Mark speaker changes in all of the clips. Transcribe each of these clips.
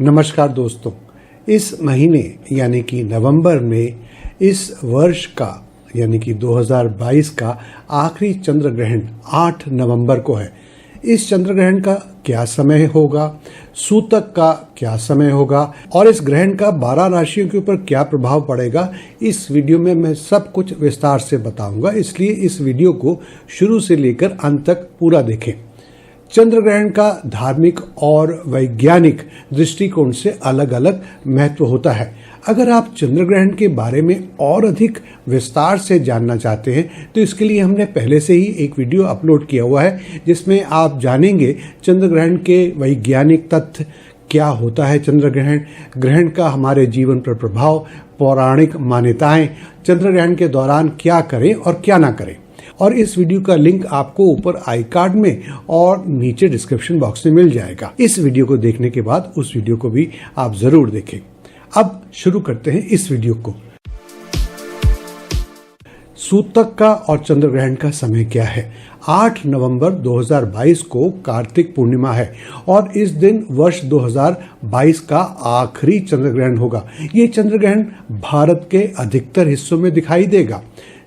Speaker 1: नमस्कार दोस्तों, इस महीने यानी कि नवंबर में इस वर्ष का यानी कि 2022 का आखिरी चंद्र ग्रहण 8 नवंबर को है। इस चंद्र ग्रहण का क्या समय होगा, सूतक का क्या समय होगा और इस ग्रहण का 12 राशियों के ऊपर क्या प्रभाव पड़ेगा, इस वीडियो में मैं सब कुछ विस्तार से बताऊंगा। इसलिए इस वीडियो को शुरू से लेकर अंत तक पूरा देखें। चंद्र ग्रहण का धार्मिक और वैज्ञानिक दृष्टिकोण से अलग अलग महत्व होता है। अगर आप चंद्र ग्रहण के बारे में और अधिक विस्तार से जानना चाहते हैं तो इसके लिए हमने पहले से ही एक वीडियो अपलोड किया हुआ है, जिसमें आप जानेंगे चंद्र ग्रहण के वैज्ञानिक तथ्य, क्या होता है चंद्र ग्रहण, ग्रहण का हमारे जीवन पर प्रभाव, पौराणिक मान्यताएं, चंद्र ग्रहण के दौरान क्या करें और क्या ना करें। और इस वीडियो का लिंक आपको ऊपर आई कार्ड में और नीचे डिस्क्रिप्शन बॉक्स में मिल जाएगा। इस वीडियो को देखने के बाद उस वीडियो को भी आप जरूर देखें। अब शुरू करते हैं इस वीडियो को। सूतक का और चंद्र ग्रहण का समय क्या है? 8 नवंबर 2022 को कार्तिक पूर्णिमा है और इस दिन वर्ष 2022 का आखिरी चंद्र ग्रहण होगा। ये चंद्र ग्रहण भारत के अधिकतर हिस्सों में दिखाई देगा।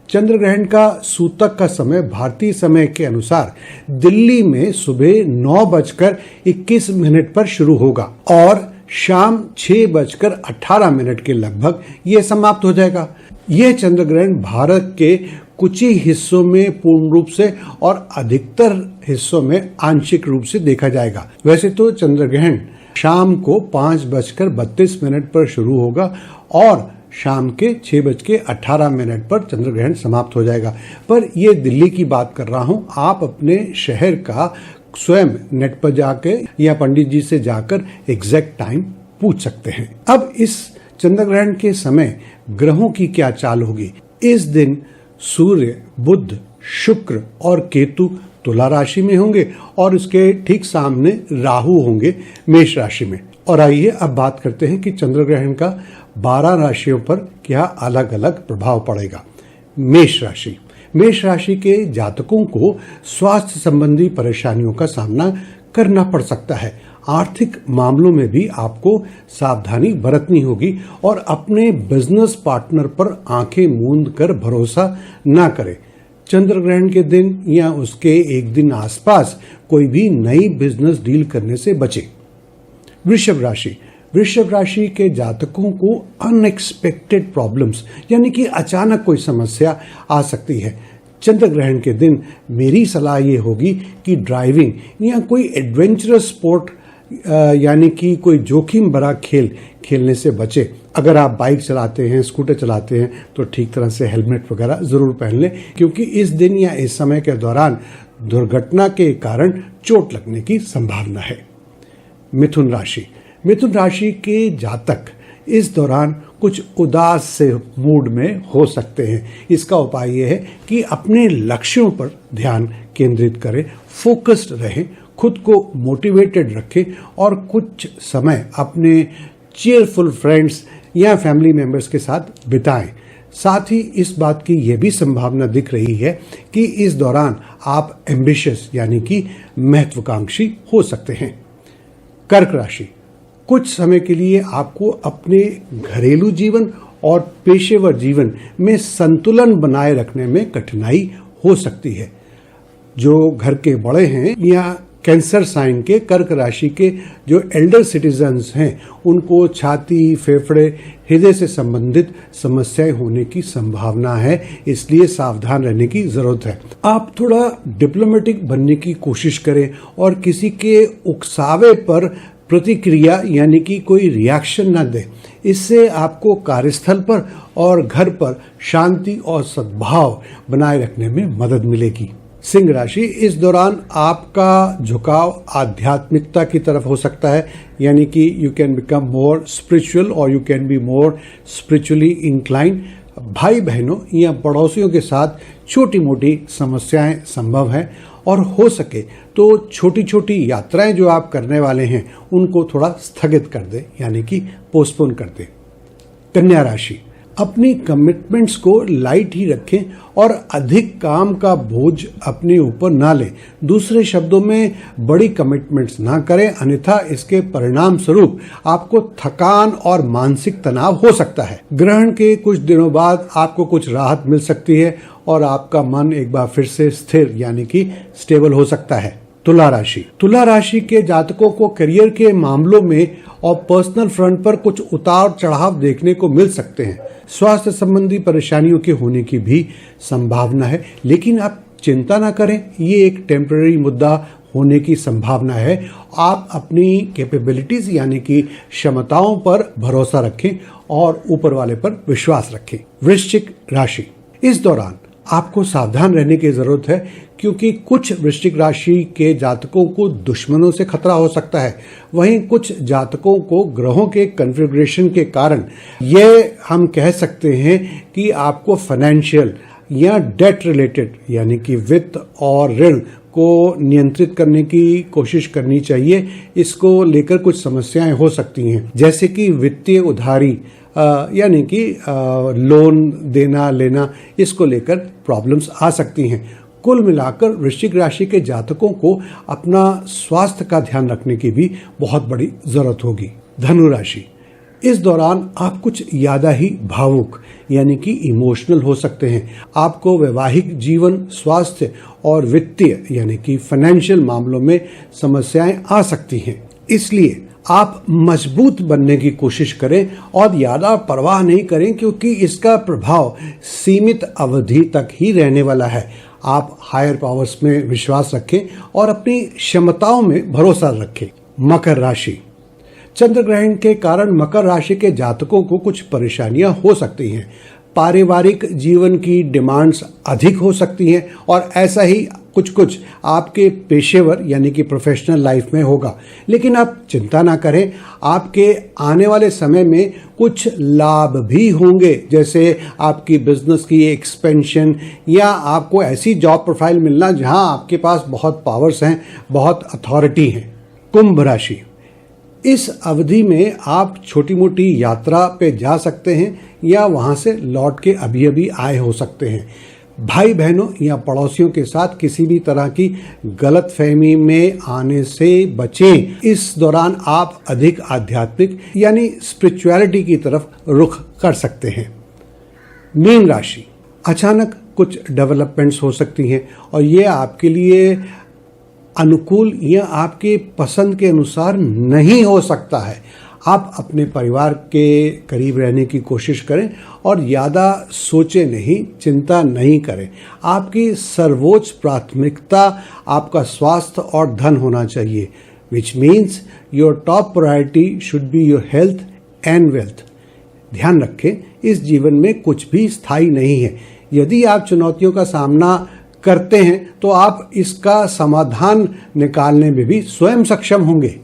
Speaker 1: चंद्र ग्रहण का सूतक का समय भारतीय समय के अनुसार दिल्ली में सुबह 9:21 पर शुरू होगा और शाम 6:18 के लगभग ये समाप्त हो जाएगा। यह चंद्र ग्रहण भारत के कुछ ही हिस्सों में पूर्ण रूप से और अधिकतर हिस्सों में आंशिक रूप से देखा जाएगा। वैसे तो चंद्र ग्रहण शाम को 5:32 पर शुरू होगा और शाम के 6:18 पर चंद्र ग्रहण समाप्त हो जाएगा। पर यह दिल्ली की बात कर रहा हूं, आप अपने शहर का स्वयं नेट पर जाके या पंडित जी से जाकर एग्जैक्ट टाइम पूछ सकते हैं। अब इस चंद्र ग्रहण के समय ग्रहों की क्या चाल होगी? इस दिन सूर्य, बुध, शुक्र और केतु तुला राशि में होंगे और उसके ठीक सामने राहु होंगे मेष राशि में। और आइए अब बात करते हैं कि चंद्र ग्रहण का 12 राशियों पर क्या अलग अलग प्रभाव पड़ेगा। मेष राशि। मेष राशि के जातकों को स्वास्थ्य संबंधी परेशानियों का सामना करना पड़ सकता है। आर्थिक मामलों में भी आपको सावधानी बरतनी होगी और अपने बिजनेस पार्टनर पर आंखें मूंद कर भरोसा न करें। चंद्र ग्रहण के दिन या उसके एक दिन आसपास कोई भी नई बिजनेस डील करने से बचें। वृषभ राशि। वृषभ राशि के जातकों को अनएक्सपेक्टेड प्रॉब्लम्स यानी कि अचानक कोई समस्या आ सकती है। चंद्र ग्रहण के दिन मेरी सलाह ये होगी कि ड्राइविंग या कोई एडवेंचरस स्पोर्ट यानी कि कोई जोखिम भरा खेल खेलने से बचे। अगर आप बाइक चलाते हैं, स्कूटर चलाते हैं तो ठीक तरह से हेलमेट वगैरह जरूर पहन लें, क्योंकि इस दिन या इस समय के दौरान दुर्घटना के कारण चोट लगने की संभावना है। मिथुन राशि। मिथुन राशि के जातक इस दौरान कुछ उदास से मूड में हो सकते हैं। इसका उपाय यह है कि अपने लक्ष्यों पर ध्यान केंद्रित करें, फोकस्ड रहें, खुद को मोटिवेटेड रखें और कुछ समय अपने चीयरफुल फ्रेंड्स या फैमिली मेंबर्स के साथ बिताएं। साथ ही इस बात की यह भी संभावना दिख रही है कि इस दौरान आप एम्बिशियस यानी कि महत्वाकांक्षी हो सकते हैं। कर्क राशि। कुछ समय के लिए आपको अपने घरेलू जीवन और पेशेवर जीवन में संतुलन बनाए रखने में कठिनाई हो सकती है। जो घर के बड़े हैं या कैंसर साइन के कर्क राशि के जो एल्डर सिटीजन्स हैं, उनको छाती, फेफड़े, हृदय से संबंधित समस्याएं होने की संभावना है, इसलिए सावधान रहने की जरूरत है। आप थोड़ा डिप्लोमेटिक बनने की कोशिश करें और किसी के उकसावे पर प्रतिक्रिया यानी कि कोई रिएक्शन न दें। इससे आपको कार्यस्थल पर और घर पर शांति और सद्भाव बनाए रखने में मदद मिलेगी। सिंह राशि। इस दौरान आपका झुकाव आध्यात्मिकता की तरफ हो सकता है, यानी कि you can become more spiritual और you can be more spiritually incline. भाई बहनों या पड़ोसियों के साथ छोटी मोटी समस्याएं संभव हैं और हो सके तो छोटी छोटी यात्राएं जो आप करने वाले हैं उनको थोड़ा स्थगित कर दें, यानी कि पोस्टपोन कर दें। कन्या राशि। अपनी कमिटमेंट्स को लाइट ही रखें और अधिक काम का बोझ अपने ऊपर ना लें। दूसरे शब्दों में बड़ी कमिटमेंट्स ना करें, अन्यथा इसके परिणाम स्वरूप आपको थकान और मानसिक तनाव हो सकता है। ग्रहण के कुछ दिनों बाद आपको कुछ राहत मिल सकती है और आपका मन एक बार फिर से स्थिर यानी कि स्टेबल हो सकता है। तुला राशि के जातकों को करियर के मामलों में और पर्सनल फ्रंट पर कुछ उतार चढ़ाव देखने को मिल सकते हैं। स्वास्थ्य संबंधी परेशानियों के होने की भी संभावना है, लेकिन आप चिंता ना करें, ये एक टेम्पररी मुद्दा होने की संभावना है। आप अपनी कैपेबिलिटीज यानी कि क्षमताओं पर भरोसा रखें और ऊपर वाले पर विश्वास रखें। वृश्चिक राशि, इस दौरान आपको सावधान रहने की जरूरत है, क्योंकि कुछ वृश्चिक राशि के जातकों को दुश्मनों से खतरा हो सकता है। वहीं कुछ जातकों को ग्रहों के कन्फिग्रेशन के कारण ये हम कह सकते हैं कि आपको फाइनेंशियल या डेट रिलेटेड यानी कि वित्त और ऋण को नियंत्रित करने की कोशिश करनी चाहिए। इसको लेकर कुछ समस्याएं हो सकती हैं, जैसे कि वित्तीय उधारी यानी कि लोन देना लेना, इसको लेकर प्रॉब्लम्स आ सकती हैं। कुल मिलाकर वृश्चिक राशि के जातकों को अपना स्वास्थ्य का ध्यान रखने की भी बहुत बड़ी जरूरत होगी। धनु राशि, इस दौरान आप कुछ ज्यादा ही भावुक यानी कि इमोशनल हो सकते हैं। आपको वैवाहिक जीवन, स्वास्थ्य और वित्तीय यानी कि फाइनेंशियल मामलों में समस्याएं आ सकती हैं। इसलिए आप मजबूत बनने की कोशिश करें और ज्यादा परवाह नहीं करें, क्योंकि इसका प्रभाव सीमित अवधि तक ही रहने वाला है। आप हायर पावर्स में विश्वास रखें और अपनी क्षमताओं में भरोसा रखें। मकर राशि, चंद्र ग्रहण के कारण मकर राशि के जातकों को कुछ परेशानियां हो सकती हैं। पारिवारिक जीवन की डिमांड्स अधिक हो सकती हैं और ऐसा ही कुछ आपके पेशेवर यानी कि प्रोफेशनल लाइफ में होगा। लेकिन आप चिंता ना करें, आपके आने वाले समय में कुछ लाभ भी होंगे, जैसे आपकी बिजनेस की एक्सपेंशन या आपको ऐसी जॉब प्रोफाइल मिलना जहां आपके पास बहुत पावर्स हैं, बहुत अथॉरिटी है। कुंभ राशि, इस अवधि में आप छोटी मोटी यात्रा पे जा सकते हैं या वहां से लौट के अभी आए हो सकते हैं। भाई बहनों या पड़ोसियों के साथ किसी भी तरह की गलतफहमी में आने से बचें। इस दौरान आप अधिक आध्यात्मिक यानी स्पिरिचुअलिटी की तरफ रुख कर सकते हैं। मीन राशि, अचानक कुछ डेवलपमेंट्स हो सकती हैं और ये आपके लिए अनुकूल या आपके पसंद के अनुसार नहीं हो सकता है। आप अपने परिवार के करीब रहने की कोशिश करें और ज़्यादा सोचें नहीं, चिंता नहीं करें। आपकी सर्वोच्च प्राथमिकता आपका स्वास्थ्य और धन होना चाहिए, which means your top priority should be your health and wealth. ध्यान रखें, इस जीवन में कुछ भी स्थायी नहीं है। यदि आप चुनौतियों का सामना करते हैं तो आप इसका समाधान निकालने में भी स्वयं सक्षम होंगे।